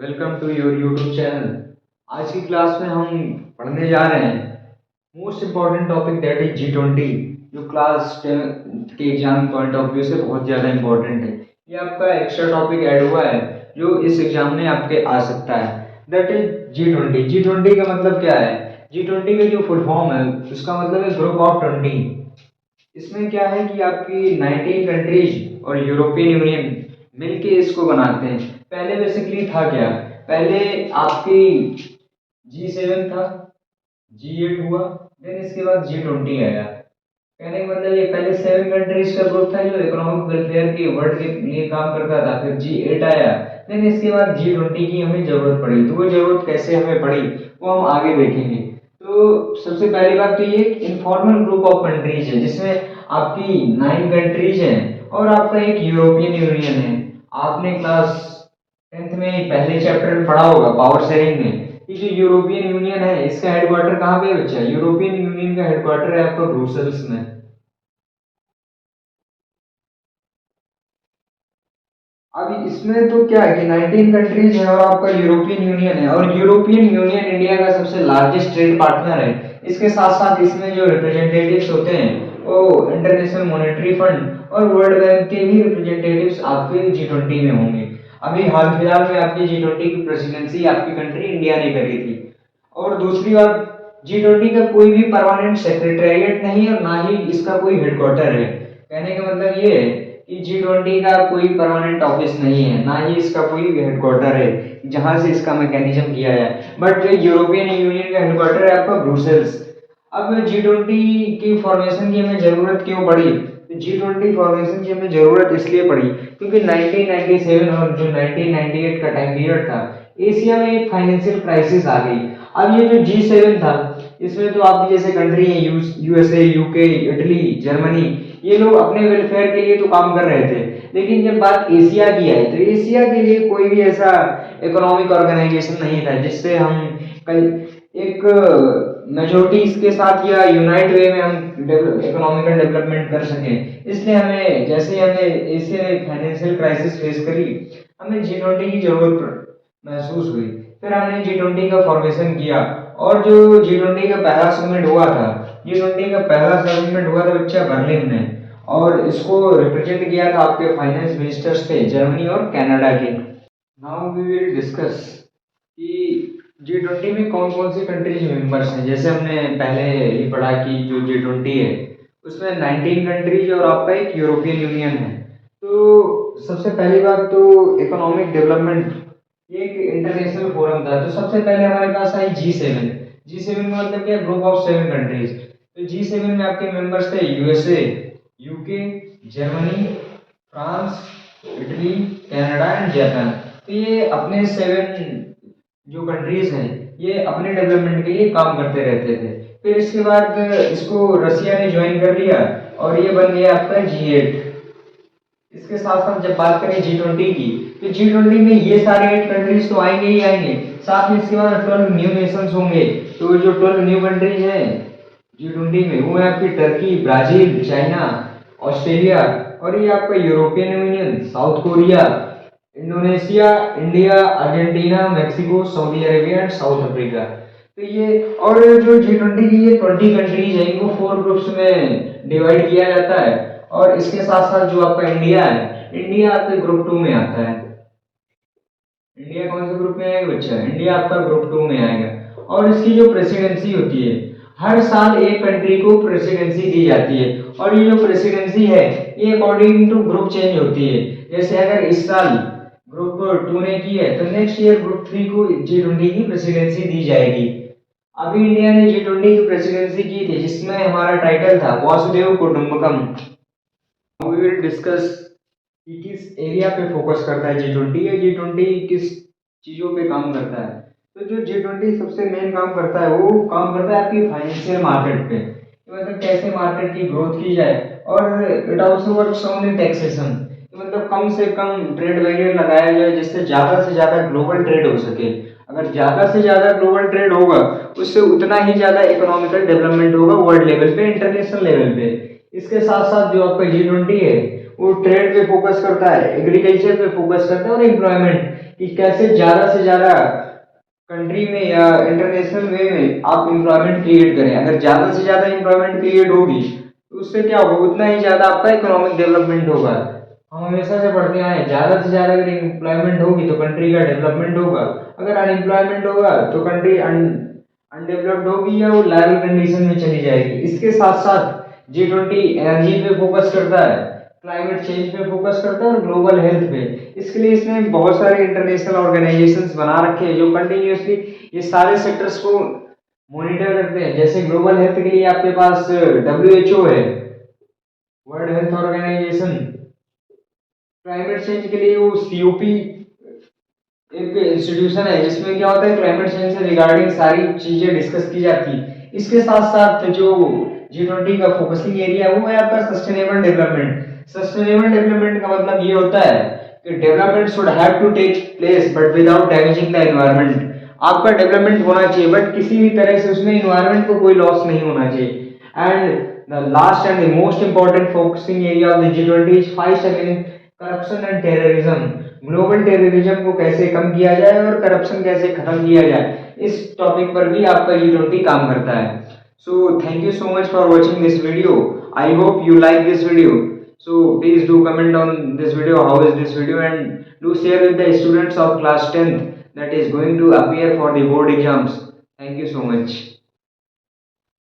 Welcome to your YouTube channel. आज की class में हम पढ़ने जा रहे हैं most important topic that is G20, जो क्लास 10 के एग्जाम पॉइंट ऑफ व्यू से बहुत ज़्यादा इम्पोर्टेंट है। ये आपका एक्स्ट्रा टॉपिक ऐड हुआ है जो इस एग्जाम में आपके आ सकता है, दैट इज G20। G20 का मतलब क्या है? G20 का जो फुल फॉर्म है उसका मतलब है ग्रुप ऑफ 20। इसमें क्या है कि आपकी 19 कंट्रीज और यूरोपियन यूनियन मिलके इसको बनाते हैं। पहले बेसिकली था क्या? पहले आपकी G7 था, G8 हुआ, देन इसके बाद G20 आया। कहने का मतलब ये पहले 7 कंट्रीज का ग्रुप था जो इकोनॉमिक वेलफेयर के वर्ल्ड के लिए काम करता था। फिर G8 आया, देन इसके बाद G20 की हमें जरूरत पड़ी। तो वो जरूरत कैसे हमें पड़ी वो हम आगे देखेंगे। तो सबसे पहली बात तो ये इनफॉर्मल ग्रुप ऑफ कंट्रीज है जिसमें आपकी 9 कंट्रीज हैं और आपका एक यूरोपियन यूनियन है। आपने क्लास 10th में पहले चैप्टर में पढ़ा होगा पावर शेयरिंग में कि जो यूरोपियन यूनियन है इसका हेडक्वार्टर कहाँ पे है बच्चा? यूरोपियन यूनियन का हेडक्वार्टर है आपका ब्रुसेल्स में। अब इसमें तो क्या है कि 19 कंट्रीज है और आपका यूरोपियन यूनियन है, और यूरोपियन यूनियन इंडिया का सबसे लार्जेस्ट ट्रेड पार्टनर है। इसके साथ साथ इसमें जो रिप्रेजेंटेटिव्स होते हैं वो इंटरनेशनल मॉनेटरी फंड और वर्ल्ड बैंक के भी रिप्रेजेंटेटिव्स आपके G20 में होंगे। अभी हाल फिलहाल में आपकी G20 की प्रेसिडेंसी आपकी कंट्री इंडिया ने करी थी। और दूसरी बात, G20 का कोई भी परमानेंट सेक्रेटेरिएट नहीं है और ना ही इसका कोई हेडक्वार्टर है। कहने का मतलब ये है कि G20 का कोई परमानेंट ऑफिस नहीं है, ना ही इसका कोई हेडक्वार्टर है जहां से इसका मैकेनिज्म किया है। बट यूरोपियन यूनियन का हेडक्वार्टर है आपका ब्रुसेल्स। अब G20 की फॉर्मेशन की हमें जरूरत क्यों पड़ी? G20 फॉर्मेशन की हमें जरूरत इसलिए पड़ी क्योंकि 1997 और जो 1998 का टाइम पीरियड था, एशिया में एक फाइनेंशियल क्राइसिस आ गई। अब ये जो G7 था इसमें तो आपकी जैसे कंट्री है यूएसए, यूके, इटली, जर्मनी, ये लोग अपने वेलफेयर के लिए तो काम कर रहे थे। लेकिन जब बात एशिया की आई तो एशिया के लिए कोई भी ऐसा इकोनॉमिक ऑर्गेनाइजेशन नहीं था जिससे हम कल एक मेजोरिटी इसके साथ या यूनाइट वे में हम इकोनॉमिकल डेवलपमेंट कर सके। इसलिए हमें जैसे हमें एशिया में फाइनेंशियल क्राइसिस फेस करी, हमें G20 की जरूरत महसूस हुई। फिर हमने G20 का फॉर्मेशन किया और जो G20 का पहला समिट हुआ था, G20 का पहला समिट हुआ था बच्चा बर्लिन में, और इसको रिप्रेजेंट किया था आपके फाइनेंस मिनिस्टर्स थे जर्मनी और कनाडा के। नाउ वी विल डिस्कस कि G20 में कौन कौन सी कंट्रीज मेंबर्स हैं। जैसे हमने पहले ही पढ़ा कि जो G20 है उसमें 19 कंट्रीज और आपका एक यूरोपियन यूनियन है। तो सबसे पहली बात तो इकोनॉमिक डेवलपमेंट, ये एक इंटरनेशनल फोरम था। तो सबसे पहले हमारे पास आई G7। G7 का मतलब क्या? Group of 7 countries. तो G7 में आपके मेंबर्स थे USA, UK, Germany, France, Italy, Canada and Japan. तो ये अपने 7 जो कंट्रीज हैं ये अपने डेवलपमेंट के लिए काम करते रहते थे। फिर इसके बाद इसको रसिया ने ज्वाइन कर लिया और ये बन गया आपका G8। इसके साथ साथ जब बात करें G20 की तो G20 में ये सारे 8 कंट्रीज तो आएंगे ही आएंगे, साथ में इसके बाद 12 न्यू नेशंस होंगे। तो जो 12 न्यू कंट्रीज हैं G20 में वो है आपकी टर्की, ब्राजील, चाइना, ऑस्ट्रेलिया, और ये आपका European union, south Korea, Indonesia, India, Argentina, Mexico, Saudi Arabia and south Africa. तो ये और जो G20 की ये 20 कंट्रीज है इनको 4 ग्रुप्स में डिवाइड किया जाता है। और इसके साथ साथ जो आपका इंडिया है, इंडिया आपके ग्रुप 2 में आता है। इंडिया कौन से ग्रुप में आएगा बच्चा? इंडिया आपका ग्रुप 2 में आएगा। और इसकी जो प्रेसिडेंसी होती है, हर साल एक कंट्री को प्रेसिडेंसी दी जाती है और ये जो प्रेसिडेंसी है ये अकॉर्डिंग टू ग्रुप चेंज होती है। जैसे अगर इस साल ग्रुप 2 ने की है तो नेक्स्ट ईयर ग्रुप 3 को G20 की प्रेसिडेंसी दी जाएगी। अभी इंडिया ने G20 की प्रेसिडेंसी की थी जिसमें हमारा टाइटल था वासुदेव कुटुंबकम। वी विल डिस्कस कि किस एरिया पे फोकस करता है G20 या G20 किस चीजों पे काम करता है। तो जो G20 सबसे मेन काम करता है वो काम करता है आपकी फाइनेंशियल मार्केट पे, मतलब कैसे मार्केट की ग्रोथ की जाए। और it also works on taxation, मतलब कम से कम ट्रेड बैरियर लगाया जाए जिससे ज्यादा से ज्यादा ग्लोबल ट्रेड हो सके। अगर ज्यादा से ज्यादा ग्लोबल ट्रेड होगा उससे उतना ही ज्यादा इकोनॉमिकल डेवलपमेंट होगा वर्ल्ड लेवल पे, इंटरनेशनल लेवल पे। इसके साथ साथ जो आपका G20 है वो ट्रेड पे फोकस करता है, एग्रीकल्चर पे फोकस करता है और एम्प्लॉयमेंट, कि कैसे ज़्यादा से ज़्यादा कंट्री में या इंटरनेशनल वे में आप एम्प्लॉयमेंट क्रिएट करें। अगर ज़्यादा से ज़्यादा एम्प्लॉयमेंट क्रिएट होगी तो उससे क्या होगा, उतना ही ज़्यादा आपका इकोनॉमिक डेवलपमेंट होगा। हम हमेशा से पढ़ते आए हैं, ज़्यादा से ज़्यादा अगर एम्प्लॉयमेंट होगी तो कंट्री का डेवलपमेंट होगा। अगर अनएम्प्लॉयमेंट होगा तो कंट्री अनडेवलप्ड होगी या वो लाइवल कंडीशन में चली जाएगी। इसके साथ साथ G20 एनर्जी पे फोकस करता है, क्लाइमेट चेंज पे फोकस करता है और ग्लोबल हेल्थ पे। इसके लिए इसने बहुत सारे इंटरनेशनल ऑर्गेनाइजेशंस बना रखे हैं जो कंटिन्यूअसली ये सारे सेक्टर्स को मॉनिटर करते हैं। जैसे ग्लोबल हेल्थ के लिए आपके पास WHO है, world health organisation. Climate change के लिए वो COP एक इंस्टीट्यूशन है जिसमें क्या होता है, क्लाइमेट चेंज से रिगार्डिंग सारी चीजें डिस्कस की जाती है। इसके साथ साथ जो G20 का फोकसिंग एरिया है वो है आपका सस्टेनेबल डेवलपमेंट। सस्टेनेबल डेवलपमेंट का मतलब ये होता है कि development should have to take place but without damaging the environment. आपका डेवलपमेंट होना चाहिए बट किसी भी तरह से उसमें एनवायरनमेंट को कोई लॉस नहीं होना चाहिए। And the last and the most important focusing area of the G20 is fight against corruption and terrorism. Global terrorism को कैसे कम किया जाए और करप्शन कैसे खत्म किया जाए, इस टॉपिक पर भी आपका G20 काम करता है। So thank you so much for watching this video. I hope you like this video. So please do comment on this video, how is this video, and do share with the students of class 10th that is going to appear for the board exams. Thank you so much.